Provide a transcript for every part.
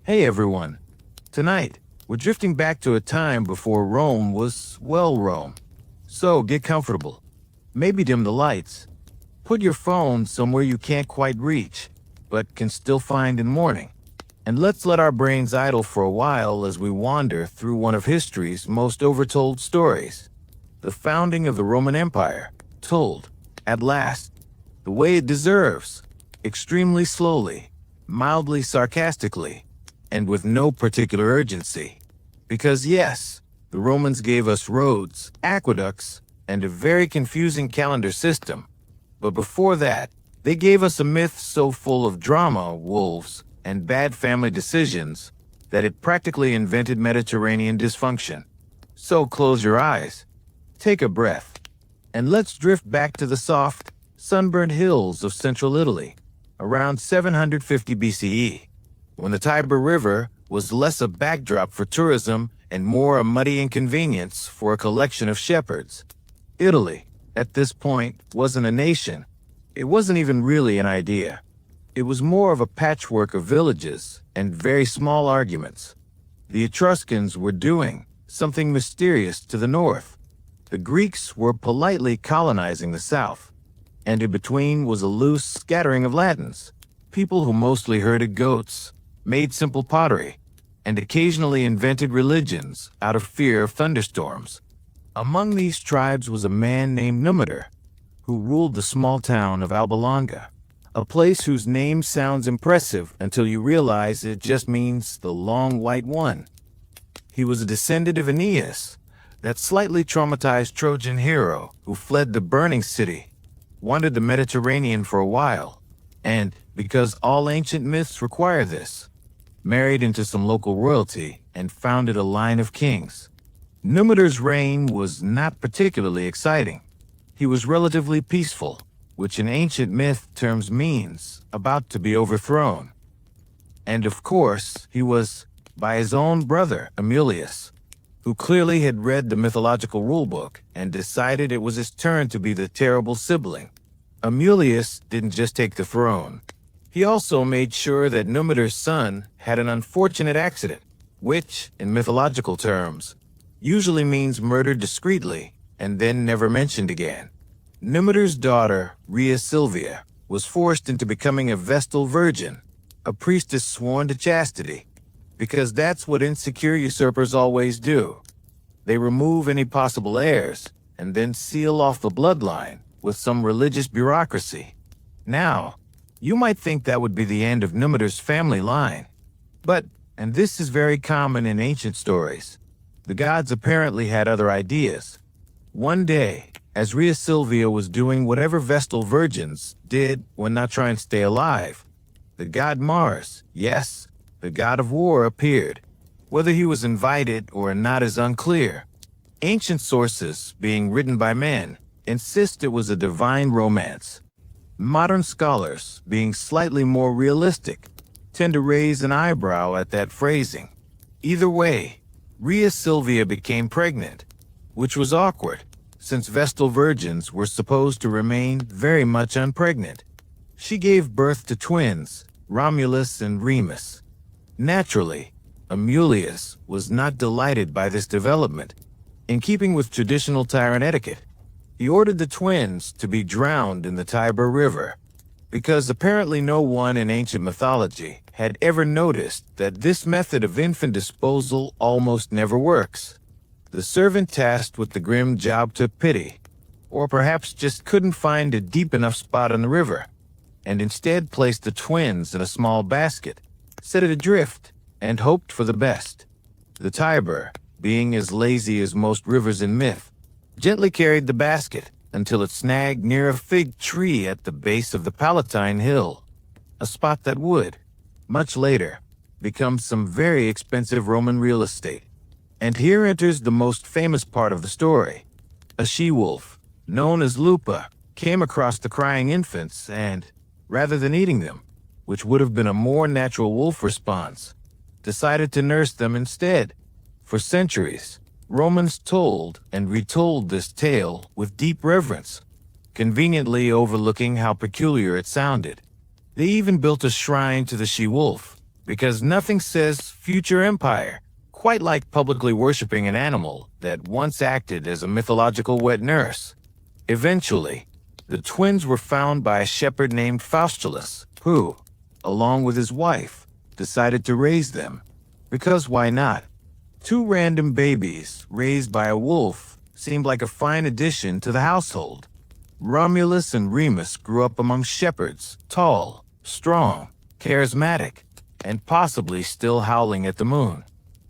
Hey everyone. Tonight, we're drifting back to a time before Rome was, well, Rome. So get comfortable. Maybe dim the lights. Put your phone somewhere you can't quite reach, but can still find in morning. And let's let our brains idle for a while as we wander through one of history's most overtold stories. The founding of the Roman Empire, told, at last, the way it deserves, extremely slowly, mildly sarcastically, and with no particular urgency. Because yes, the Romans gave us roads, aqueducts, and a very confusing calendar system. But before that, they gave us a myth so full of drama, wolves, and bad family decisions that it practically invented Mediterranean dysfunction. So close your eyes, take a breath, and let's drift back to the soft, sunburned hills of central Italy, around 750 BCE, when the Tiber River was less a backdrop for tourism and more a muddy inconvenience for a collection of shepherds. Italy, at this point, wasn't a nation. It wasn't even really an idea. It was more of a patchwork of villages and very small arguments. The Etruscans were doing something mysterious to the north. The Greeks were politely colonizing the south. And in between was a loose scattering of Latins, people who mostly herded goats, made simple pottery, and occasionally invented religions out of fear of thunderstorms. Among these tribes was a man named Numitor, who ruled the small town of Alba, a place whose name sounds impressive until you realize it just means the long white one. He was a descendant of Aeneas, that slightly traumatized Trojan hero who fled the burning city, wandered the Mediterranean for a while, and, because all ancient myths require this, married into some local royalty and founded a line of kings. Numitor's reign was not particularly exciting. He was relatively peaceful, which in ancient myth terms means about to be overthrown. And of course, he was by his own brother, Amulius, who clearly had read the mythological rulebook and decided it was his turn to be the terrible sibling. Amulius didn't just take the throne. He also made sure that Numitor's son had an unfortunate accident, which, in mythological terms, usually means murdered discreetly and then never mentioned again. Numitor's daughter, Rhea Silvia, was forced into becoming a Vestal virgin, a priestess sworn to chastity, because that's what insecure usurpers always do. They remove any possible heirs and then seal off the bloodline with some religious bureaucracy. Now, you might think that would be the end of Numitor's family line. But, and this is very common in ancient stories, the gods apparently had other ideas. One day, as Rhea Silvia was doing whatever Vestal virgins did when not trying to stay alive, the god Mars, yes, the god of war, appeared. Whether he was invited or not is unclear. Ancient sources, being written by men, insist it was a divine romance. Modern scholars, being slightly more realistic, tend to raise an eyebrow at that phrasing. Either way, Rhea Silvia became pregnant, which was awkward, since Vestal virgins were supposed to remain very much unpregnant. She gave birth to twins, Romulus and Remus. Naturally, Amulius was not delighted by this development. In keeping with traditional tyrant etiquette, he ordered the twins to be drowned in the Tiber River, because apparently no one in ancient mythology had ever noticed that this method of infant disposal almost never works. The servant tasked with the grim job took pity, or perhaps just couldn't find a deep enough spot on the river, and instead placed the twins in a small basket, set it adrift, and hoped for the best. The Tiber, being as lazy as most rivers in myth, gently carried the basket until it snagged near a fig tree at the base of the Palatine Hill, a spot that would, much later, become some very expensive Roman real estate. And here enters the most famous part of the story. A she-wolf, known as Lupa, came across the crying infants and, rather than eating them, which would have been a more natural wolf response, decided to nurse them instead. For centuries, Romans told and retold this tale with deep reverence, conveniently overlooking how peculiar it sounded. They even built a shrine to the she-wolf, because nothing says future empire quite like publicly worshiping an animal that once acted as a mythological wet nurse. Eventually, the twins were found by a shepherd named Faustulus, who, along with his wife, decided to raise them. Because why not? Two random babies raised by a wolf seemed like a fine addition to the household. Romulus and Remus grew up among shepherds, tall, strong, charismatic, and possibly still howling at the moon.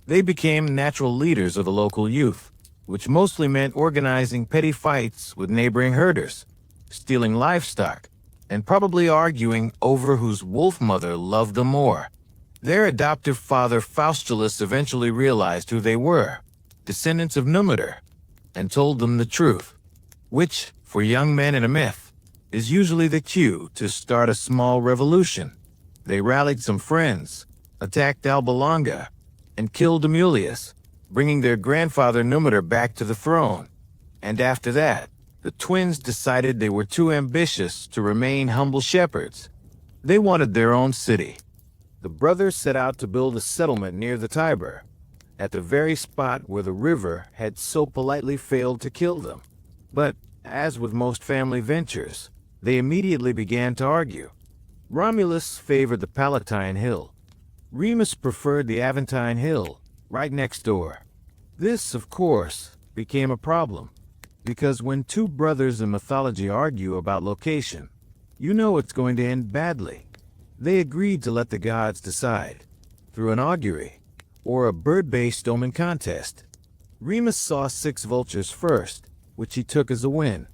They became natural leaders of the local youth, which mostly meant organizing petty fights with neighboring herders, stealing livestock, and probably arguing over whose wolf mother loved them more. Their adoptive father Faustulus eventually realized who they were, descendants of Numitor, and told them the truth, which, for young men in a myth, is usually the cue to start a small revolution. They rallied some friends, attacked Alba Longa, and killed Amulius, bringing their grandfather Numitor back to the throne. And after that, the twins decided they were too ambitious to remain humble shepherds. They wanted their own city. The brothers set out to build a settlement near the Tiber, at the very spot where the river had so politely failed to kill them. But, as with most family ventures, they immediately began to argue. Romulus favored the Palatine Hill. Remus preferred the Aventine Hill, right next door. This, of course, became a problem, because when two brothers in mythology argue about location, you know it's going to end badly. They agreed to let the gods decide, through an augury, or a bird-based omen contest. Remus saw 6 vultures first, which he took as a win.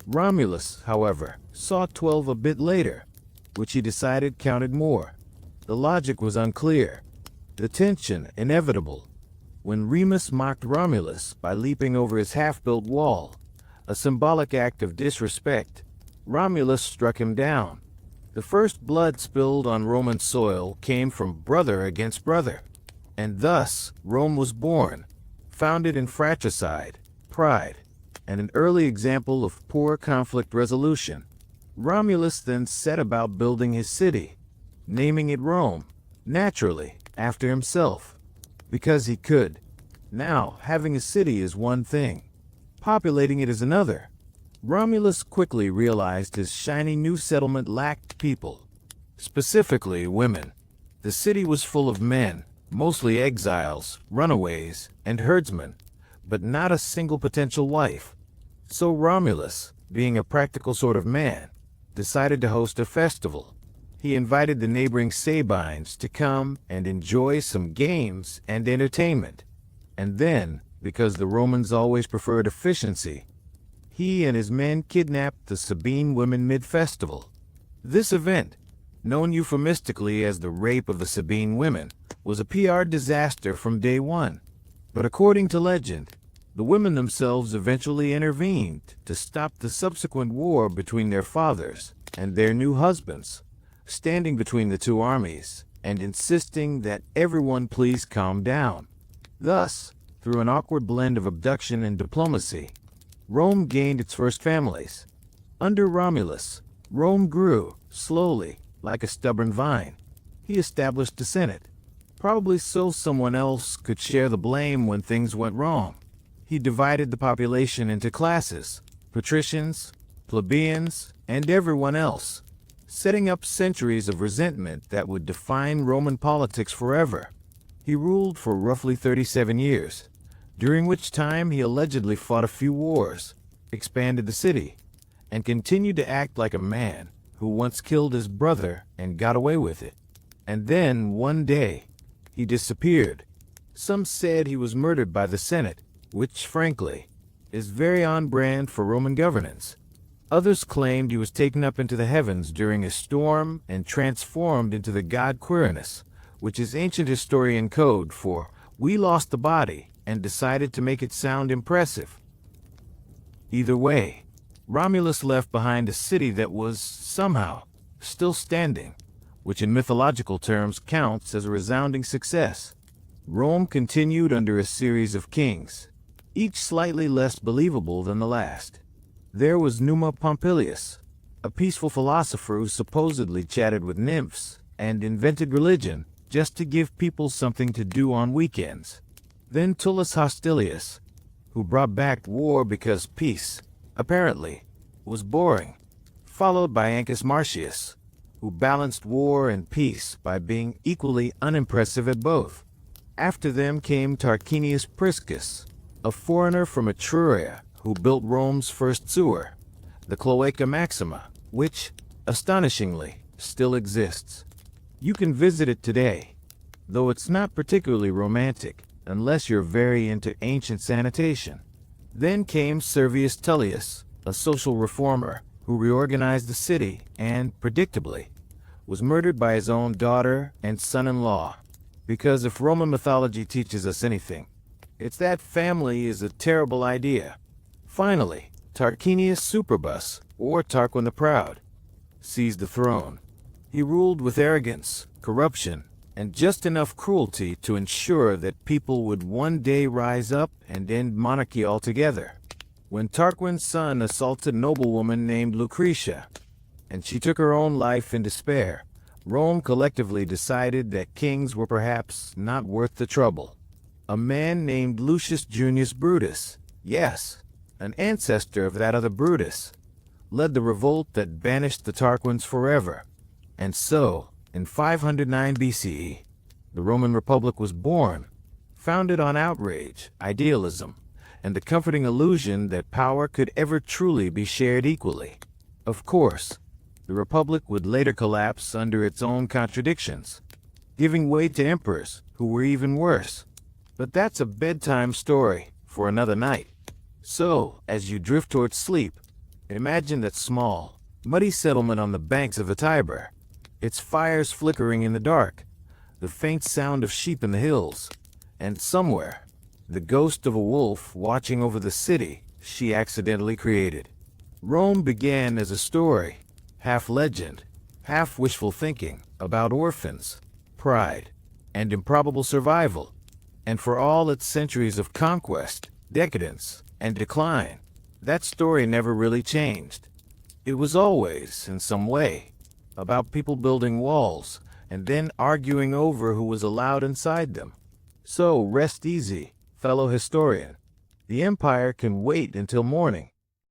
Romulus, however, saw 12 a bit later, which he decided counted more. The logic was unclear, the tension inevitable. When Remus mocked Romulus by leaping over his half-built wall, a symbolic act of disrespect, Romulus struck him down. The first blood spilled on Roman soil came from brother against brother, and thus Rome was born, founded in fratricide, pride, and an early example of poor conflict resolution. Romulus then set about building his city, naming it Rome, naturally, after himself, because he could. Now, having a city is one thing, populating it is another. Romulus quickly realized his shiny new settlement lacked people, specifically women. The city was full of men, mostly exiles, runaways, and herdsmen, but not a single potential wife. So Romulus, being a practical sort of man, decided to host a festival. He invited the neighboring Sabines to come and enjoy some games and entertainment. And then, because the Romans always preferred efficiency, he and his men kidnapped the Sabine women mid-festival. This event, known euphemistically as the Rape of the Sabine Women, was a PR disaster from day one. But according to legend, the women themselves eventually intervened to stop the subsequent war between their fathers and their new husbands, standing between the two armies and insisting that everyone please calm down. Thus, through an awkward blend of abduction and diplomacy, Rome gained its first families. Under Romulus, Rome grew, slowly, like a stubborn vine. He established a Senate, probably so someone else could share the blame when things went wrong. He divided the population into classes, patricians, plebeians, and everyone else, setting up centuries of resentment that would define Roman politics forever. He ruled for roughly 37 years, during which time he allegedly fought a few wars, expanded the city, and continued to act like a man who once killed his brother and got away with it. And then, one day, he disappeared. Some said he was murdered by the Senate, which, frankly, is very on brand for Roman governance. Others claimed he was taken up into the heavens during a storm and transformed into the god Quirinus, which is ancient historian code for "we lost the body and decided to make it sound impressive." Either way, Romulus left behind a city that was, somehow, still standing, which in mythological terms counts as a resounding success. Rome continued under a series of kings, each slightly less believable than the last. There was Numa Pompilius, a peaceful philosopher who supposedly chatted with nymphs and invented religion, just to give people something to do on weekends. Then Tullus Hostilius, who brought back war because peace, apparently, was boring, followed by Ancus Marcius, who balanced war and peace by being equally unimpressive at both. After them came Tarquinius Priscus, a foreigner from Etruria who built Rome's first sewer, the Cloaca Maxima, which, astonishingly, still exists. You can visit it today, though it's not particularly romantic unless you're very into ancient sanitation. Then came Servius Tullius, a social reformer who reorganized the city and, predictably, was murdered by his own daughter and son-in-law. Because if Roman mythology teaches us anything, it's that family is a terrible idea. Finally, Tarquinius Superbus, or Tarquin the Proud, seized the throne. He ruled with arrogance, corruption, and just enough cruelty to ensure that people would one day rise up and end monarchy altogether. When Tarquin's son assaulted a noblewoman named Lucretia, and she took her own life in despair, Rome collectively decided that kings were perhaps not worth the trouble. A man named Lucius Junius Brutus, yes, an ancestor of that other Brutus, led the revolt that banished the Tarquins forever. And so, in 509 BCE, the Roman Republic was born, founded on outrage, idealism, and the comforting illusion that power could ever truly be shared equally. Of course, the Republic would later collapse under its own contradictions, giving way to emperors who were even worse. But that's a bedtime story for another night. So, as you drift towards sleep, imagine that small, muddy settlement on the banks of the Tiber, its fires flickering in the dark, the faint sound of sheep in the hills, and somewhere, the ghost of a wolf watching over the city she accidentally created. Rome began as a story, half legend, half wishful thinking, about orphans, pride, and improbable survival. And for all its centuries of conquest, decadence, and decline, that story never really changed. It was always, in some way, about people building walls and then arguing over who was allowed inside them. So rest easy, fellow historian. The empire can wait until morning.